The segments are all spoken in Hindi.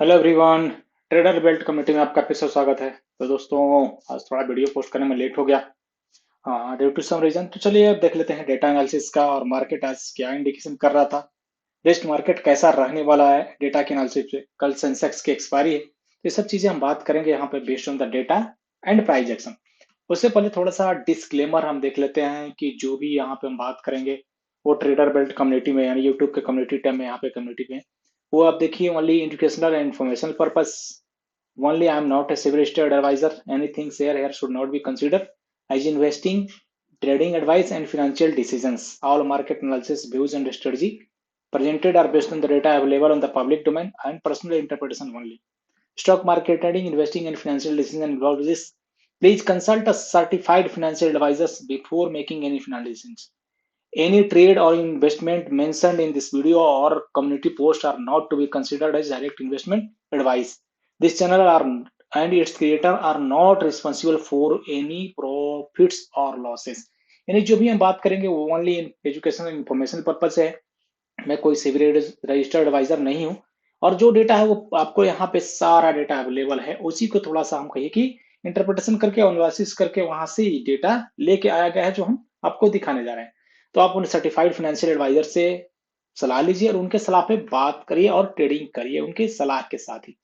Hello everyone. Trader belt community में आपका फिर से स्वागत है। तो दोस्तों, आज थोड़ा वीडियो पोस्ट करने में लेट हो गया। हाँ, ड्यू टू सम रीजन। तो चलिए अब देख लेते हैं डेटा एनालिसिस का और मार्केट आज क्या इंडिकेशन कर रहा था। नेक्स्ट मार्केट कैसा रहने वाला है डेटा के एनालिसिस पे। कल सेंसेक्स की एक्सपायरी है, तो ये सब चीजें हम बात करेंगे यहाँ पे based on the data and price action. उससे पहले थोड़ा सा डिस्क्लेमर हम देख लेते हैं कि जो भी यहाँ पे हम बात करेंगे वो ट्रेडर बेल्ट कम्युनिटी में यानी यूट्यूब के कम्युनिटी टैब में यहाँ पे कम्युनिटी में वो आप देखिए only educational and informational purpose. Only I am not a civil registered advisor. Anything shared here should not be considered as investing, trading advice, and financial decisions. All market analysis, views, and strategy presented are based on the data available on the public domain and personal interpretation only. Stock market trading, investing, and financial decisions involve this. Please consult a certified financial advisors before making any financial decisions. Any trade or investment mentioned in this video or community post are not to be considered as direct investment advice. This channel are and its creator are not responsible for any profits or losses. यानी जो भी हम बात करेंगे वो ओनली एजुकेशन इन्फॉर्मेशन पर्पज है। मैं कोई सिविल रजिस्टर्ड एडवाइजर नहीं हूँ। और जो डेटा है वो आपको यहाँ पे सारा डेटा अवेलेबल है, उसी को थोड़ा सा हम कहिए कि इंटरप्रिटेशन करके एनालिसिस करके वहां से डेटा लेके आया गया है जो हम आपको दिखाने जा रहे हैं। तो आप उन सर्टिफाइड फाइनेंशियल एडवाइजर से सलाह लीजिए और उनके सलाह पे बात करिए और ट्रेडिंग करिए उनके सलाह के साथ ही।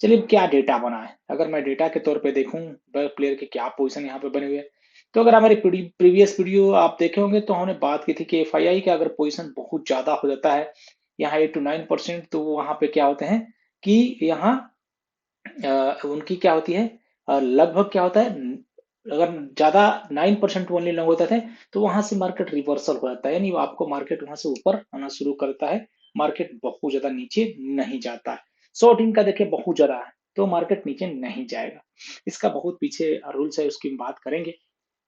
चलिए क्या डेटा बना है, अगर मैं डेटा के तौर पे देखूं प्लेयर के क्या पोजीशन यहाँ पे बने हुए हैं। तो अगर हमारी प्रीवियस वीडियो आप देखे होंगे तो हमने बात की थी कि एफआईआई का अगर पोजीशन बहुत ज्यादा हो जाता है यहाँ 8 to 9%, तो वहां पे क्या होते हैं कि यहाँ उनकी क्या होती है, लगभग क्या होता है, अगर ज्यादा 9% ओनली लॉन्ग होता है तो वहां से मार्केट रिवर्सल हो जाता है, यानी आपको मार्केट वहां से ऊपर आना शुरू करता है। मार्केट बहुत ज्यादा नीचे नहीं जाता है। शॉर्ट इन का देखिए बहुत ज्यादा है तो मार्केट नीचे नहीं जाएगा। इसका बहुत पीछे रूल्स है, उसकी हम बात करेंगे।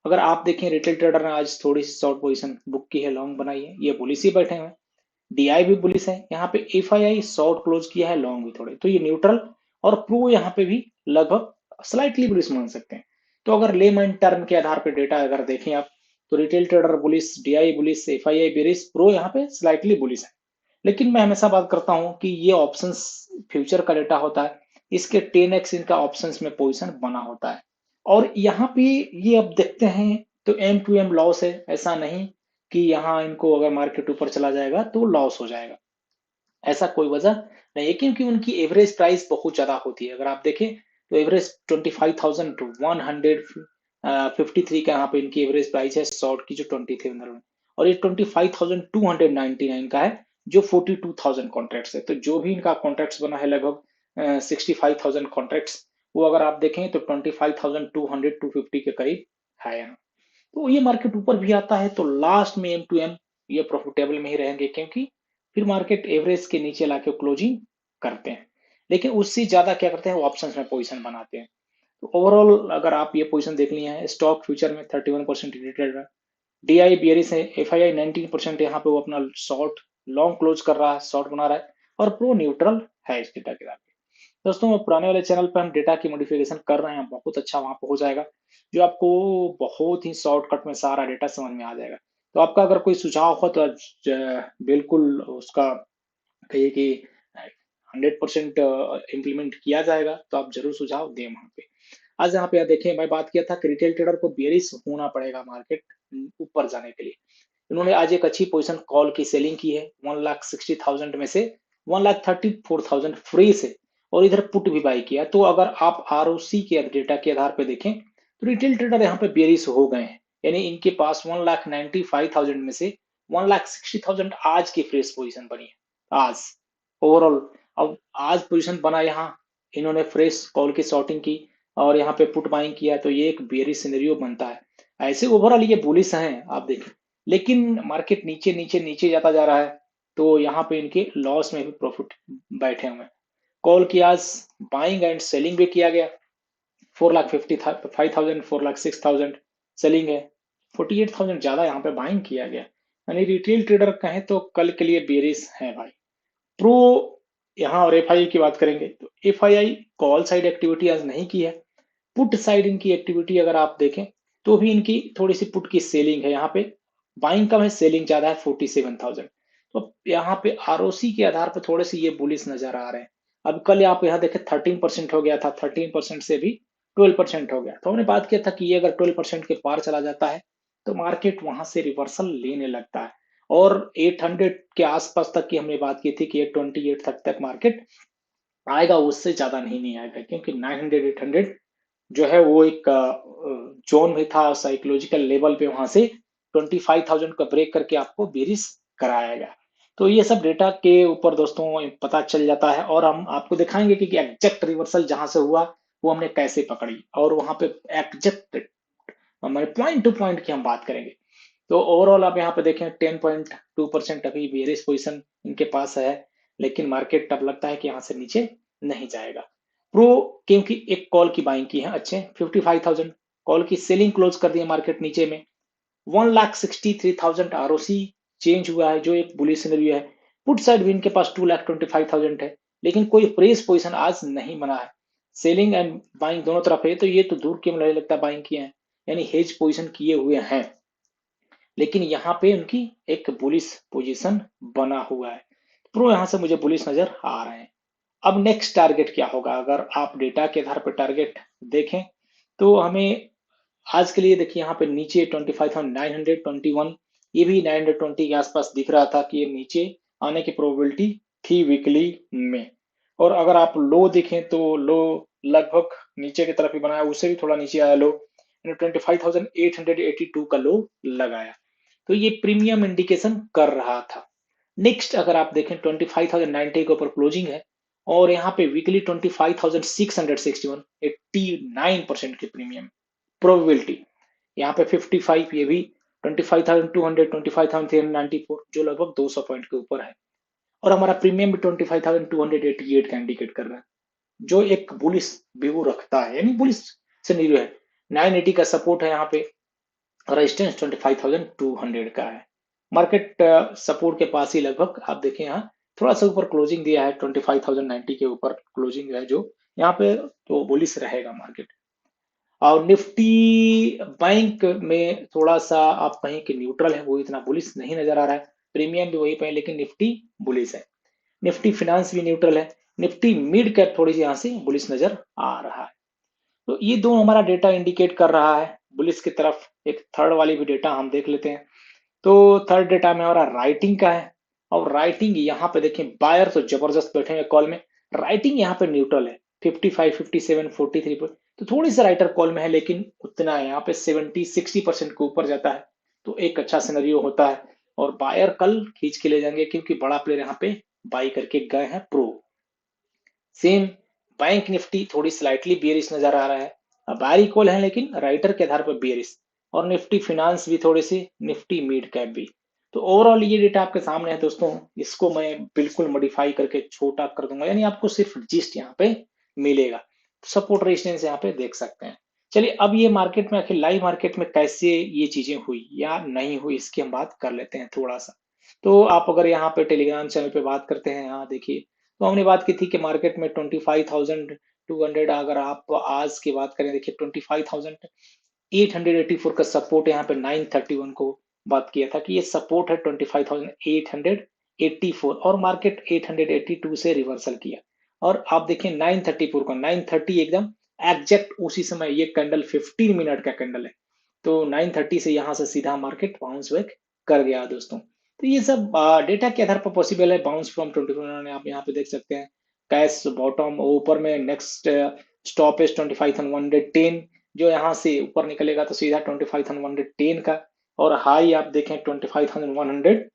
अगर आप देखें रिटेल ट्रेडर ने आज थोड़ी सी शॉर्ट पोजीशन बुक की है, लॉन्ग बनाई है, ये बुलिश ही बैठे हुए हैं। डीआई भी बुलिश है, यहाँ पे एफआईआई शॉर्ट क्लोज किया है, लॉन्ग भी थोड़े, तो ये न्यूट्रल और प्रो यहाँ पे भी लगभग स्लाइटली बुलिश मान सकते हैं। तो अगर लेमैन टर्म के आधार पर डेटा अगर देखें आप, तो retail trader bullish, DI bullish, FII bearish, pro यहाँ पे स्लाइटली बुलिश है। लेकिन मैं हमेशा बात करता हूं कि ये ऑप्शंस फ्यूचर का डेटा होता है, इसके 10x इनका ऑप्शंस में पोजीशन बना होता है। और यहाँ पे ये अब देखते हैं तो एम टू एम लॉस है, ऐसा नहीं कि यहाँ इनको अगर मार्केट ऊपर चला जाएगा तो लॉस हो जाएगा, ऐसा कोई वजह नहीं है, क्योंकि उनकी एवरेज प्राइस बहुत ज्यादा होती है। अगर आप देखें तो एवरेज 25,153 का यहाँ पे इनकी एवरेज प्राइस है, शॉर्ट की जो 2300 में, और ये 25,299 का है जो 42,000 कॉन्ट्रैक्ट्स है। तो जो भी इनका कॉन्ट्रैक्ट्स बना है लगभग 65,000 कॉन्ट्रैक्ट्स, वो अगर आप देखें तो 25,200 250 के करीब है यहाँ। तो ये मार्केट ऊपर भी आता है तो लास्ट में एम टू एम ये प्रॉफिटेबल में ही रहेंगे, क्योंकि फिर मार्केट एवरेज के नीचे लाके क्लोजिंग करते हैं। लेकिन उससे ज्यादा क्या करते हैं, वो ऑप्शंस में पोजीशन बनाते हैं। तो ओवरऑल अगर आप ये पोजीशन देख लिए हैं, स्टॉक फ्यूचर में 31% रिटेल है, डीआई बियरिश है, एफआईआई 19% यहाँ पे वो अपना शॉर्ट लॉन्ग क्लोज कर रहा है, शॉर्ट बना रहा है, और प्रो न्यूट्रल है इस डेटा के साथ। दोस्तों पुराने वाले चैनल पर हम डेटा की मॉडिफिकेशन कर रहे हैं, बहुत अच्छा वहां पर हो जाएगा, जो आपको बहुत ही शॉर्टकट में सारा डेटा समझ में आ जाएगा। तो आपका अगर कोई सुझाव हो तो बिल्कुल उसका कहिए कि 100% इम्प्लीमेंट किया जाएगा, तो आप जरूर सुझाव दें वहां पे। आज यहाँ पे देखिए मैं बात किया था कि रिटेल ट्रेडर को बेरिश होना पड़ेगा मार्केट ऊपर जाने के लिए। इन्होंने आज एक अच्छी पोजीशन कॉल की सेलिंग की है 1,60,000 में से 1,34,000 फ्री से, और इधर पुट भी बाई किया। तो अगर आप आरओसी के डेटा के आधार पर देखें तो रिटेल ट्रेडर यहाँ पे बेरिश हो गए हैं, यानी इनके पास 1,95,000 में से 1,60,000 आज की फ्रेश पोजीशन बनी है आज ओवरऑल। अब आज पोजीशन बना यहाँ, इन्होंने फ्रेश कॉल की शॉर्टिंग की और यहाँ पे पुट बाइंग किया, तो ये एक बेरिश सिनेरियो बनता है। ऐसे ओवरऑल ये बुलिश हैं आप देखें, लेकिन मार्केट नीचे नीचे नीचे जाता जा रहा है, तो यहाँ पे इनके लॉस में भी प्रॉफिट बैठे हुए हैं। कॉल की आज बाइंग एंड सेलिंग भी किया गया, 4,55,000 4,06,000 सेलिंग है, 48,000 ज्यादा यहाँ पे बाइंग किया गया। यानी रिटेल ट्रेडर कहें तो कल के लिए बेरिश है भाई। प्रो यहाँ और एफआईआई की बात करेंगे तो एफआईआई कॉल साइड एक्टिविटी आज नहीं की है, पुट साइड इनकी एक्टिविटी अगर आप देखें तो भी इनकी थोड़ी सी पुट की सेलिंग है, यहाँ पे बाइंग कम है सेलिंग ज्यादा है 47,000। तो यहाँ पे आरओसी के आधार पर थोड़े से ये बुलिश नजर आ रहे हैं। अब कल आप यहाँ देखें 13% हो गया था, 13% से भी 12% हो गया। तो हमने बात किया था कि ये अगर 12% के पार चला जाता है तो मार्केट वहां से रिवर्सल लेने लगता है। और 800 के आसपास तक की हमने बात की थी कि 828 तक मार्केट आएगा, उससे ज्यादा नहीं आएगा, क्योंकि 900 800 जो है वो एक जोन में था, साइकोलॉजिकल लेवल पे, वहां से 25,000 का ब्रेक करके आपको बेरिश कराएगा। तो ये सब डेटा के ऊपर दोस्तों पता चल जाता है, और हम आपको दिखाएंगे कि एग्जैक्ट रिवर्सल जहां से हुआ वो हमने कैसे पकड़ी, और वहां पे एग्जैक्ट हमारे पॉइंट टू पॉइंट की हम बात करेंगे। तो ओवरऑल आप यहाँ पे देखें 10.2% अभी बेरिश पोजीशन इनके पास है, लेकिन मार्केट अब लगता है कि यहाँ से नीचे नहीं जाएगा। प्रो क्योंकि एक कॉल की बाइंग की है, अच्छे 55,000 कॉल की सेलिंग क्लोज कर दी है मार्केट नीचे में। 1,63,000 आरओसी चेंज हुआ है, जो एक बुलिश सिनेरियो है। पुट साइड भी इनके पास 2,25,000 है, लेकिन कोई फ्रेश पोजीशन आज नहीं बना है। सेलिंग एंड बाइंग दोनों तरफ है, तो ये तो दूर के मुझे लगता है बाइंग किए हैं, यानी हेज पोजीशन किए हुए हैं। लेकिन यहाँ पे उनकी एक बुलिश पोजीशन बना हुआ है। प्रो यहाँ से मुझे बुलिश नजर आ रहे हैं। अब नेक्स्ट टारगेट क्या होगा, अगर आप डेटा के आधार पर टारगेट देखें तो हमें आज के लिए देखिए यहाँ पे नीचे 25,921, ये भी 920 के आसपास दिख रहा था कि ये नीचे आने की प्रोबेबिलिटी थी वीकली में। और अगर आप लो देखें तो लो लगभग नीचे की तरफ ही बनाया, उससे भी थोड़ा नीचे आया लो, 25,882 का लो लगाया। तो ये प्रीमियम इंडिकेशन कर रहा था। नेक्स्ट अगर आप देखें 25,090 के ऊपर क्लोजिंग है, और यहाँ पे वीकली 25,661, 89% की प्रीमियम प्रोबेबिलिटी। यहाँ पे 55, ये भी 25,200, 25,394, जो लगभग 200 पॉइंट के ऊपर है। और हमारा प्रीमियम भी 25,288 का इंडिकेट कर रहा है, जो एक बुलिश व्यू रखता है, यानी बुलिश सिनेरियो है। 980 का सपोर्ट है यहाँ पे, रेजिस्टेंस 25,200 का है। मार्केट सपोर्ट के पास ही लगभग आप देखें यहाँ थोड़ा सा ऊपर क्लोजिंग दिया है, 25,090 के ऊपर क्लोजिंग है, जो यहाँ पे तो बुलिश रहेगा मार्केट। और निफ्टी बैंक में थोड़ा सा आप कहें कि न्यूट्रल है, वो इतना बुलिश नहीं नजर आ रहा है। प्रीमियम भी वही पे है, लेकिन निफ्टी बुलिश है। निफ्टी फिनांस भी न्यूट्रल है। निफ्टी मिड कैप थोड़ी सी यहाँ से बुलिश नजर आ रहा है। तो ये दो हमारा डेटा इंडिकेट कर रहा है बुलिश की तरफ। एक थर्ड वाली भी डेटा हम देख लेते हैं। तो थर्ड डेटा में हमारा राइटिंग का है, और राइटिंग यहाँ पे देखें बायर तो जबरदस्त बैठे हैं कॉल में। राइटिंग यहाँ पे न्यूट्रल है, 55, 57, 43 पर, तो थोड़ी सी राइटर कॉल में है, लेकिन उतना है यहाँ पे 70-60% के ऊपर जाता है तो एक अच्छा सिनेरियो होता है। और बायर कल खींच के ले जाएंगे, क्योंकि बड़ा प्लेयर यहाँ पे बाई करके गए हैं प्रो। सेम बैंक निफ्टी थोड़ी स्लाइटली बियरिश नजर आ रहा है, बायर इक्वल है लेकिन राइटर के आधार पर बियरिश। और निफ्टी फिनांस भी थोड़ी सी, निफ्टी मिड कैप भी। तो ओवरऑल ये डेटा आपके सामने है दोस्तों, इसको मैं बिल्कुल मॉडिफाई करके छोटा कर दूंगा, यानी आपको सिर्फ जिस्ट यहाँ पे मिलेगा। सपोर्ट रेजिस्टेंस यहाँ पे देख सकते हैं। चलिए अब ये मार्केट में आखिर लाइव मार्केट में कैसे ये चीजें हुई या नहीं हुई, इसकी हम बात कर लेते हैं थोड़ा सा। तो आप अगर यहाँ पे टेलीग्राम चैनल पे बात करते हैं, यहाँ देखिए, तो हमने बात की थी कि मार्केट में 25,200, अगर आप आज की बात करें, देखिए 25,884 का सपोर्ट यहाँ पे 931 को बात किया था कि ये सपोर्ट है 25,884, और मार्केट 882 से रिवर्सल किया। और आप देखिए 934 का 930 एकदम एग्जैक्ट उसी समय, ये कैंडल 15 मिनट का कैंडल है, तो 930 से यहाँ से सीधा मार्केट बाउंस बैक कर गया दोस्तों। तो ये सब डेटा के आधार पर पॉसिबल है। बाउंस फ्रॉम 24 आप यहाँ पे देख सकते हैं। कैश बॉटम ऊपर में, नेक्स्ट स्टॉप इज 25,110, जो यहाँ से ऊपर निकलेगा तो सीधा 25,110 का। और हाई आप देखें 25,100,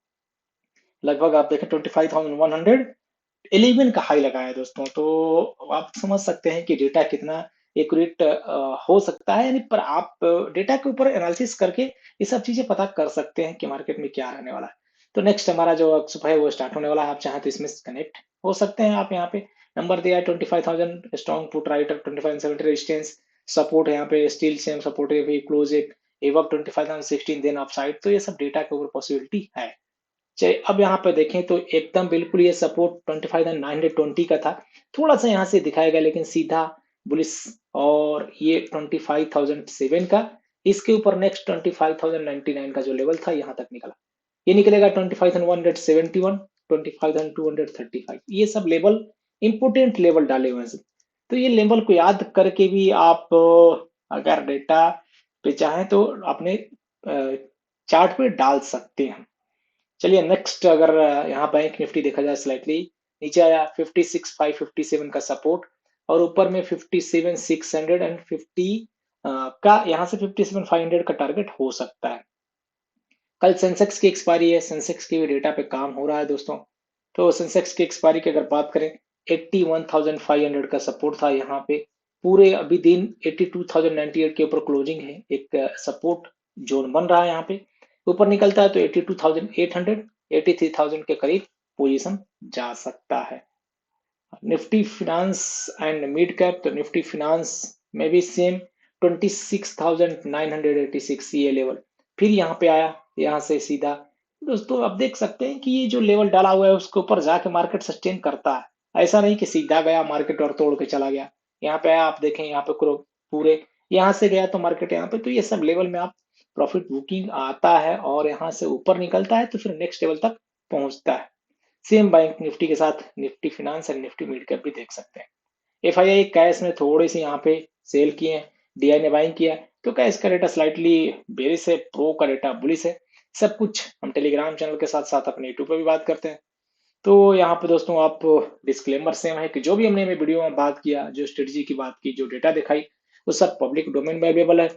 लगभग आप देखें 25,111 का हाई लगाया है दोस्तों। तो आप समझ सकते हैं कि डेटा कितना एक्यूरेट हो सकता है, यानी पर आप डेटा के ऊपर एनालिसिस करके ये सब चीजें पता कर सकते हैं कि मार्केट में क्या रहने वाला है। तो नेक्स्ट हमारा जो वर्कशॉप है वो स्टार्ट होने वाला है, आप चाहें तो इसमें कनेक्ट हो सकते हैं। आप यहाँ पे नंबर दिया है 25,000 strong put writer, 25,070 resistance, support है यहाँ पे स्टील सेम सपोर्ट है, क्लोज एक एवब 25,016, देन अपसाइड। तो ये सब डेटा के ऊपर पॉसिबिलिटी है। चलिए अब यहाँ पे देखें तो एकदम बिल्कुल ये सपोर्ट 25,920 का था, थोड़ा सा यहाँ से दिखाया गया, लेकिन सीधा बुलिस। और ये 25,007 का, इसके ऊपर नेक्स्ट 25,099 का जो लेवल था यहाँ तक निकला। ये निकलेगा 25,171, 25,235, ये सब लेवल इम्पोर्टेंट लेवल डाले हुए हैं। तो ये लेवल को याद करके भी आप अगर डेटा पे चाहें तो अपने चार्ट पे डाल सकते हैं। चलिए नेक्स्ट, अगर यहाँ बैंक निफ्टी देखा जाए स्लाइटली नीचे आया 56,557 का सपोर्ट, और ऊपर में 57,600 एंड 50 का, यहाँ से 57,500 का टारगेट हो सकता है। कल सेंसेक्स की एक्सपायरी है, सेंसेक्स के भी डेटा पे काम हो रहा है दोस्तों। तो सेंसेक्स की एक्सपायरी की अगर बात करें, 81,500 का सपोर्ट था यहाँ पे। पूरे अभी दिन 82,098 के ऊपर क्लोजिंग है, एक सपोर्ट जोन बन रहा है यहाँ पे। ऊपर निकलता है तो 82,800, 83,000 के करीब पोजीशन जा सकता है। Nifty finance and mid cap, तो निफ्टी फिनांस में भी सेम 26,986 ये लेवल फिर यहाँ पे आया, यहाँ से सीधा दोस्तों आप देख सकते हैं कि ये जो लेवल डाला हुआ है उसके ऊपर जाके मार्केट सस्टेन करता है। ऐसा नहीं कि सीधा गया मार्केट और तोड़ के चला गया। यहाँ पे आया, आप देखें यहाँ पे पूरे यहाँ से गया तो मार्केट यहाँ पे, तो ये सब लेवल में आप प्रॉफिट बुकिंग आता है और यहाँ से ऊपर निकलता है तो फिर नेक्स्ट लेवल तक पहुंचता है। सेम बैंक निफ्टी के साथ Nifty finance and Nifty mid cap भी देख सकते हैं। एफआईआई कैश में थोड़ी सी यहाँ पे सेल किए हैं, डीआई ने बाइंग किया, तो कैश का डेटा स्लाइटली बेरिश है, प्रो का डेटा बुलिश है। सब कुछ हम टेलीग्राम चैनल के साथ साथ अपने यूट्यूब पे भी बात करते हैं। तो यहाँ पे दोस्तों आप डिस्क्लेमर सेम है कि जो भी हमने वीडियो में बात किया, जो स्ट्रेटजी की बात की, जो डेटा दिखाई, वो सब पब्लिक डोमेन में अवेलेबल है।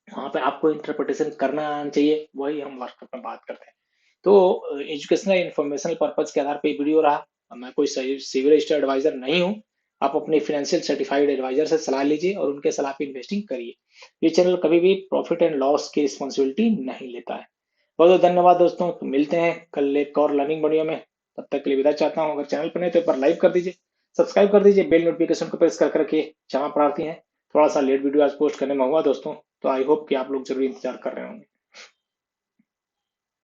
वहाँ पे आपको इंटरप्रिटेशन करना आना चाहिए, वही हम वर्कशॉप में बात करते हैं। तो एजुकेशनल इंफॉर्मेशनल पर्पज के आधार पे वीडियो रहा। मैं कोई सिविल रजिस्टर्ड एडवाइजर नहीं हूँ। आप अपने फाइनेंशियल सर्टिफाइड एडवाइजर से सलाह लीजिए और उनके सलाह पे इन्वेस्टिंग करिए। ये चैनल कभी भी प्रॉफिट एंड लॉस की रिस्पॉन्सिबिलिटी नहीं लेता है। बहुत बहुत धन्यवाद दोस्तों, तो मिलते हैं कल एक और लर्निंग वीडियो में। तब तक के लिए विदा चाहता हूँ। अगर चैनल पर नहीं तो एक बार लाइक कर दीजिए, सब्सक्राइब कर दीजिए, बेल नोटिफिकेशन को प्रेस कर करके। क्षमा प्रार्थी है, थोड़ा सा लेट वीडियो आज पोस्ट करने में हुआ दोस्तों, तो आई होप कि आप लोग जरूर इंतजार कर रहे होंगे।